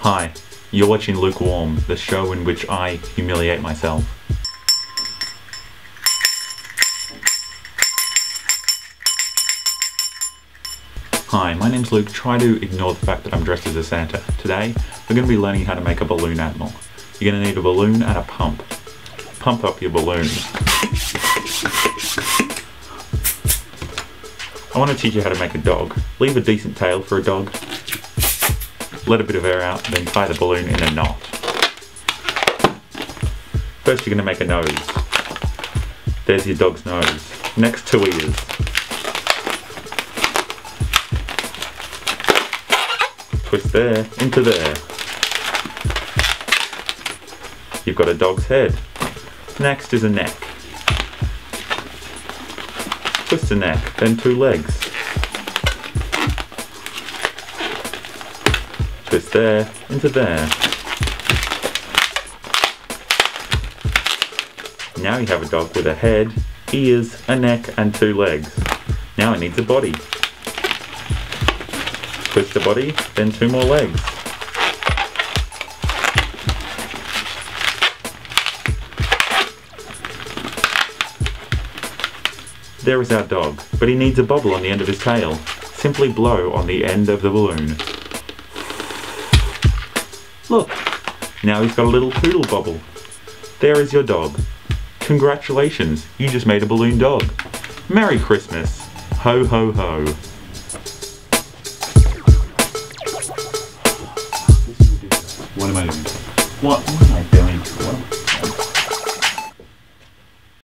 Hi, you're watching Lukewarm, the show in which I humiliate myself. Hi, my name's Luke. Try to ignore the fact that I'm dressed as a Santa. Today, we're going to be learning how to make a balloon animal. You're going to need a balloon and a pump. Pump up your balloon. I want to teach you how to make a dog. Leave a decent tail for a dog. Let a bit of air out, then tie the balloon in a knot. First you're going to make a nose. There's your dog's nose. Next, 2 ears. Twist there, into there. You've got a dog's head. Next is a neck. Twist the neck, then 2 legs. Twist there, into there. Now you have a dog with a head, ears, a neck and 2 legs. Now it needs a body. Twist the body, then 2 more legs. There is our dog, but he needs a bubble on the end of his tail. Simply blow on the end of the balloon. Look, now he's got a little poodle bubble. There is your dog. Congratulations, you just made a balloon dog. Merry Christmas. Ho ho ho. What am I doing? What am I